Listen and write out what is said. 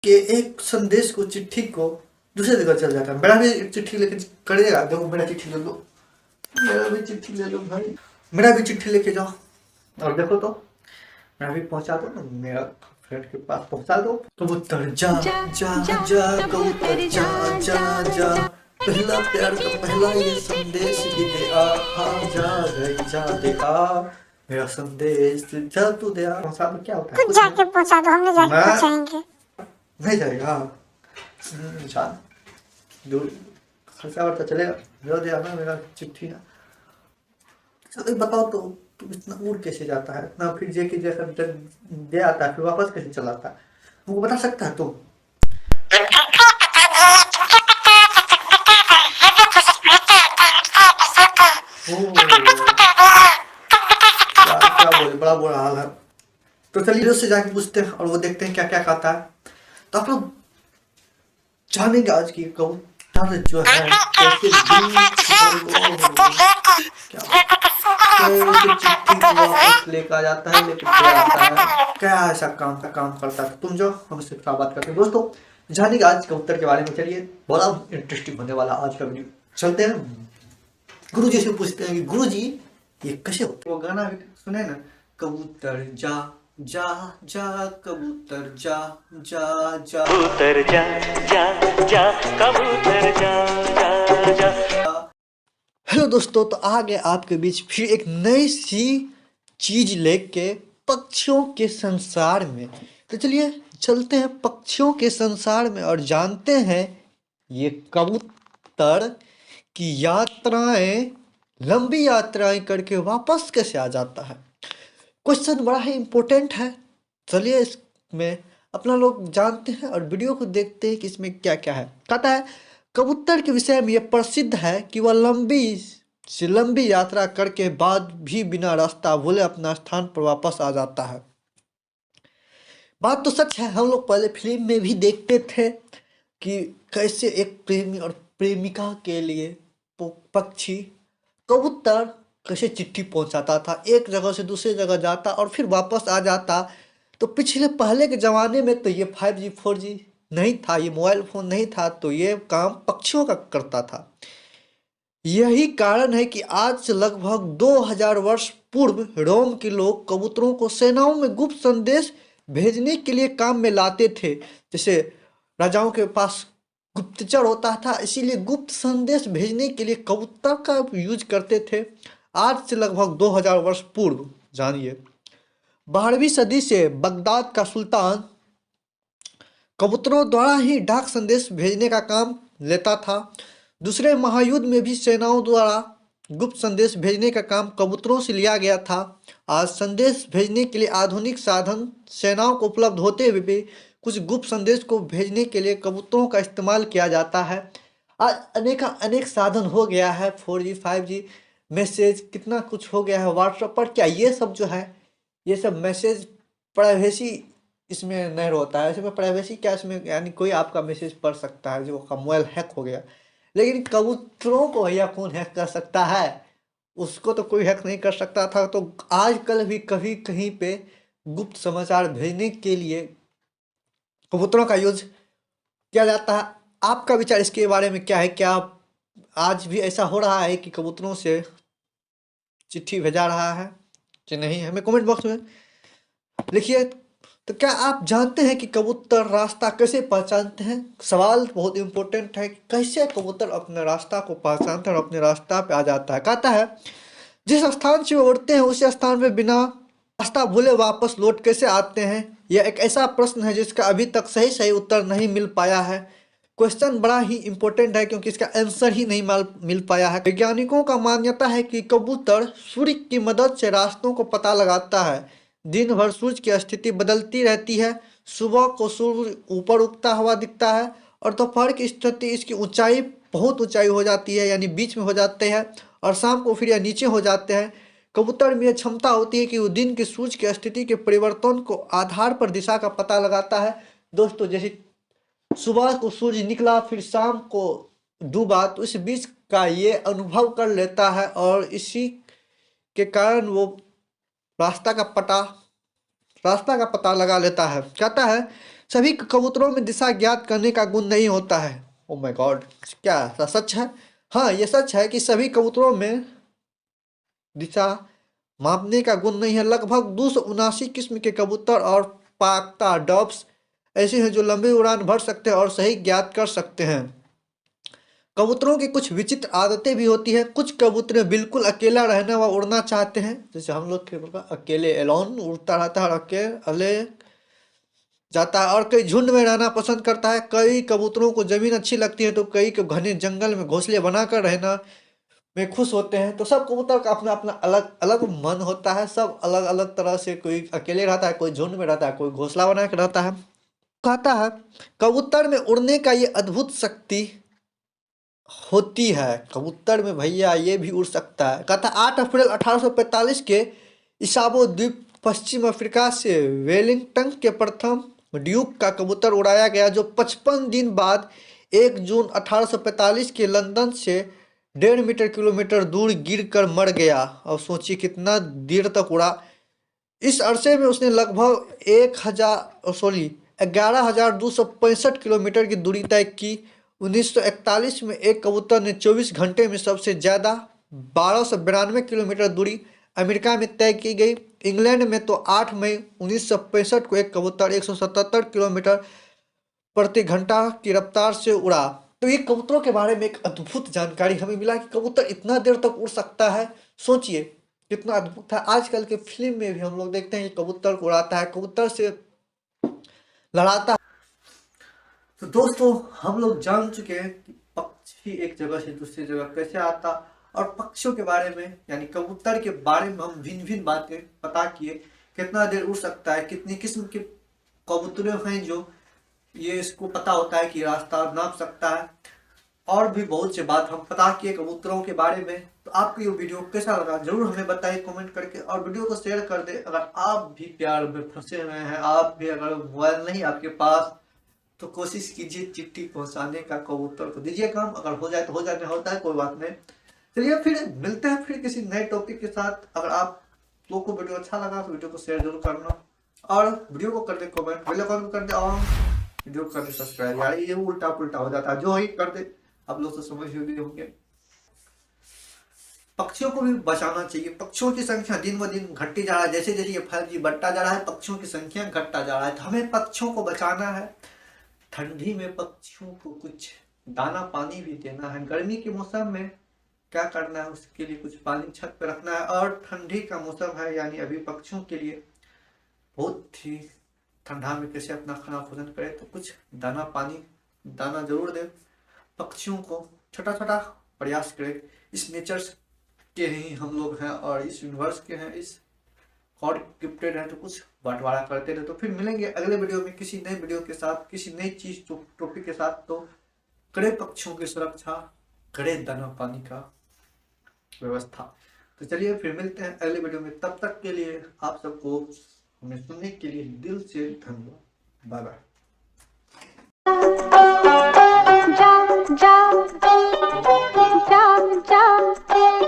कि एक संदेश को, चिट्ठी को दूसरे जगह चल जाता है। मेरा भी चिट्ठी लेके करेगा, देखो मेरा चिट्ठी ले लो, मेरा भी चिट्ठी ले लो भाई, मेरा भी चिट्ठी लेके जाओ और देखो तो मेरा भी पहुंचा दो ना, मेरा फ्रेंड के पास पहुंचा दो। कबूतर जा जा जा कबूतर जा जा जा, पहला प्यार का पहला ये संदेश भी दे आ, जा गई जा दे आ, मेरा संदेश जा तू दे आ। पहुंचा दो, क्या होता है? कुछ जाके पहुंचा दो, हमने जाके पहुंचाएंगे। नहीं जाएगा इंसान, दूर खर्चा वर्चा चलेगा, मेरा दे आना, मेरा चिट्ठी ना। चलो बताओ तो तुम इतना उड़ कैसे जाता है, इतना फिर जे की जैसा दे आता है, फिर वापस कैसे चलाता है, वो बता सकता है तुम? क्या बोले, बड़ा बुरा हाल है। तो चलिए उससे जाके पूछते हैं और वो देखते हैं क्या क्या खाता है। तो आप लोग जानेंगे आज की कबूतर जो है कैसे वापस लेकर जाता है, लेकर आता है, क्या ऐसा काम का काम करता है। तुम जो हमसे बात करते हैं दोस्तों, जानेंगे आज कबूतर के बारे में। चलिए बड़ा इंटरेस्टिंग होने वाला आज का वीडियो। चलते हैं गुरु जी से पूछते हैं कि गुरु जी ये कैसे होता है। वो गाना सुने ना, कबूतर जा जा जा कबूतर जा जा जा कबूतर जा जा जा कबूतर जा जा जा। हेलो दोस्तों, तो आ गए आपके बीच फिर एक नई सी चीज लेके पक्षियों के संसार में। तो चलिए चलते हैं पक्षियों के संसार में और जानते हैं ये कबूतर की यात्राएं, लंबी यात्राएं करके वापस कैसे आ जाता है। क्वेश्चन बड़ा ही इम्पोर्टेंट है। चलिए इसमें अपना लोग जानते हैं और वीडियो को देखते हैं कि इसमें क्या क्या है। कहता है कबूतर के विषय में यह प्रसिद्ध है कि वह लंबी से लंबी यात्रा करके बाद भी बिना रास्ता भूले अपना स्थान पर वापस आ जाता है। बात तो सच है, हम लोग पहले फिल्म में भी देखते थे कि कैसे एक प्रेमी और प्रेमिका के लिए पक्षी कबूतर कैसे चिट्ठी पहुंचाता था, एक जगह से दूसरी जगह जाता और फिर वापस आ जाता। तो पहले के ज़माने में तो ये 5G 4G नहीं था, ये मोबाइल फ़ोन नहीं था, तो ये काम पक्षियों का करता था। यही कारण है कि आज से लगभग 2000 वर्ष पूर्व रोम के लोग कबूतरों को सेनाओं में गुप्त संदेश भेजने के लिए काम में लाते थे। जैसे राजाओं के पास गुप्तचर होता था, इसीलिए गुप्त संदेश भेजने के लिए कबूतर का यूज करते थे। आज से लगभग 2000 वर्ष पूर्व। जानिए 12वीं सदी से बगदाद का सुल्तान कबूतरों द्वारा ही डाक संदेश भेजने का काम लेता था। दूसरे महायुद्ध में भी सेनाओं द्वारा गुप्त संदेश भेजने का काम कबूतरों से लिया गया था। आज संदेश भेजने के लिए आधुनिक साधन सेनाओं को उपलब्ध होते हुए भी कुछ गुप्त संदेश को भेजने के लिए कबूतरों का इस्तेमाल किया जाता है। आज अनेक साधन हो गया है, 4G 5G मैसेज कितना कुछ हो गया है व्हाट्सएप पर। क्या ये सब जो है, ये सब मैसेज प्राइवेसी इसमें नहीं होता है। इसमें प्राइवेसी क्या, इसमें यानी कोई आपका मैसेज पढ़ सकता है जो का मोबाइल हैक हो गया। लेकिन कबूतरों को भैया कौन हैक कर सकता है, उसको तो कोई हैक नहीं कर सकता था। तो आजकल भी कभी कहीं पे गुप्त समाचार भेजने के लिए कबूतरों का यूज किया जाता है। आपका विचार इसके बारे में क्या है? क्या आज भी ऐसा हो रहा है कि कबूतरों से चिट्ठी भेजा रहा है कि नहीं? हमें कमेंट बॉक्स में लिखिए। तो क्या आप जानते हैं कि कबूतर रास्ता कैसे पहचानते हैं? सवाल बहुत इंपॉर्टेंट है, कैसे कबूतर अपने रास्ता को पहचानते हैं और अपने रास्ता पे आ जाता है। कहता है जिस स्थान से वो उड़ते हैं उसी स्थान पे बिना रास्ता भूले वापस लौट कैसे आते हैं? यह एक ऐसा प्रश्न है जिसका अभी तक सही उत्तर नहीं मिल पाया है। क्वेश्चन बड़ा ही इंपॉर्टेंट है क्योंकि इसका आंसर ही नहीं मिल पाया है। वैज्ञानिकों का मान्यता है कि कबूतर सूर्य की मदद से रास्तों को पता लगाता है। दिन भर सूर्य की स्थिति बदलती रहती है। सुबह को सूर्य ऊपर उगता हुआ दिखता है और दोपहर की स्थिति इसकी ऊंचाई बहुत ऊंचाई हो जाती है, यानी बीच में हो जाते हैं, और शाम को फिर यह नीचे हो जाते हैं। कबूतर में यह क्षमता होती है कि वो दिन के सूर्य की स्थिति के परिवर्तन को आधार पर दिशा का पता लगाता है। दोस्तों जैसे सुबह को सूर्य निकला फिर शाम को डूबा, तो इस बीच का ये अनुभव कर लेता है और इसी के कारण वो रास्ता का पता लगा लेता है। कहता है सभी कबूतरों में दिशा ज्ञात करने का गुण नहीं होता है। ओ माय गॉड, क्या ऐसा सच है? हाँ, ये सच है कि सभी कबूतरों में दिशा मापने का गुण नहीं है। लगभग 279 किस्म के कबूतर और पाक्ता डॉब्स ऐसे हैं जो लंबी उड़ान भर सकते हैं और सही ज्ञात कर सकते हैं। कबूतरों की कुछ विचित्र आदतें भी होती है। कुछ कबूतर बिल्कुल अकेला रहना व उड़ना चाहते हैं, जैसे हम लोग के अकेले एलोन उड़ता रहता है और अकेले जाता है, और कई झुंड में रहना पसंद करता है। कई कबूतरों को जमीन अच्छी लगती है तो कई को घने जंगल में घोंसले बनाकर रहना में खुश होते हैं। तो सब कबूतर का अपना अपना अलग अलग मन होता है। सब अलग अलग तरह से, कोई अकेले रहता है, कोई झुंड में रहता है, कोई घोंसला बना के रहता है। कहता है कबूतर में उड़ने का ये अद्भुत शक्ति होती है। कबूतर में भैया ये भी उड़ सकता है। कहता 8 अप्रैल 1845 के इसाबो द्वीप पश्चिम अफ्रीका से वेलिंगटन के प्रथम ड्यूक का कबूतर उड़ाया गया, जो 55 दिन बाद 1 जून 1845 के लंदन से 1.5 मीटर किलोमीटर दूर गिरकर मर गया। अब सोचिए कितना देर तक उड़ा। इस अरसे में उसने लगभग 11,265 किलोमीटर की दूरी तय की। 1941 में एक कबूतर ने 24 घंटे में सबसे ज़्यादा 1292 किलोमीटर दूरी अमेरिका में तय की गई। इंग्लैंड में तो 8 मई 1965 को एक कबूतर 177 किलोमीटर प्रति घंटा की रफ्तार से उड़ा। तो ये कबूतरों के बारे में एक अद्भुत जानकारी हमें मिला कि कबूतर इतना देर तक उड़ सकता है। सोचिए कितना अद्भुत है। आजकल के फिल्म में भी हम लोग देखते हैं कि कबूतर को उड़ाता है, कबूतर से लड़ाता है। तो दोस्तों, हम लोग जान चुके हैं कि पक्षी एक जगह से दूसरी जगह कैसे आता, और पक्षियों के बारे में यानी कबूतर के बारे में हम भिन्न भिन्न बातें पता किए। कितना देर उड़ सकता है, कितनी किस्म के कबूतर हैं जो ये इसको पता होता है कि रास्ता नाप सकता है, और भी बहुत से बात हम पता किए कबूतरों के बारे में। तो आपको ये वीडियो कैसा लगा जरूर हमें बताइए कमेंट करके, और वीडियो को शेयर कर दे। अगर आप भी प्यार में फंसे हुए हैं, आप भी अगर मोबाइल नहीं आपके पास, तो कोशिश कीजिए चिट्ठी पहुंचाने का, कबूतर को दीजिए काम। अगर हो जाए तो हो जाए, नहीं होता है कोई बात नहीं। चलिए फिर मिलते हैं फिर किसी नए टॉपिक के साथ। अगर आप लोगों को वीडियो अच्छा लगा तो वीडियो को शेयर जरूर करना, और वीडियो को कर दे कमेंट, बेल आइकन कर दे और वीडियो कर दे सब्सक्राइब। यार ये उल्टा पुल्टा हो जाता है, जो ही कर दे। आप लोग तो समझ ही होंगे। पक्षियों को भी बचाना चाहिए। पक्षियों की संख्या दिन ब दिन घटती जा रहा है। जैसे जैसे ये 5G बढ़ता जा रहा है, पक्षियों की संख्या घटता जा रहा है। तो हमें पक्षियों को बचाना है। ठंडी में पक्षियों को कुछ दाना पानी भी देना है। गर्मी के मौसम में क्या करना है, उसके लिए कुछ पानी छत पे रखना है। और ठंडी का मौसम है, यानी अभी पक्षियों के लिए बहुत ही ठंडा में कैसे अपना खाना भोजन करे, तो कुछ दाना पानी दाना जरूर दे। पक्षियों को छोटा छोटा प्रयास करें। इस नेचर के ही हम लोग हैं और इस यूनिवर्स के हैं, इस गॉड गिफ्टेड हैं, तो कुछ बंटवारा करते रहे। तो फिर मिलेंगे अगले वीडियो में किसी नए वीडियो के साथ, किसी नई चीज टॉपिक के साथ। तो करें पक्षियों की सुरक्षा, करें दाना पानी का व्यवस्था। तो चलिए फिर मिलते हैं अगले वीडियो में। तब तक के लिए आप सबको हमें सुनने के लिए दिल से धन्यवाद। Bye bye. जा जा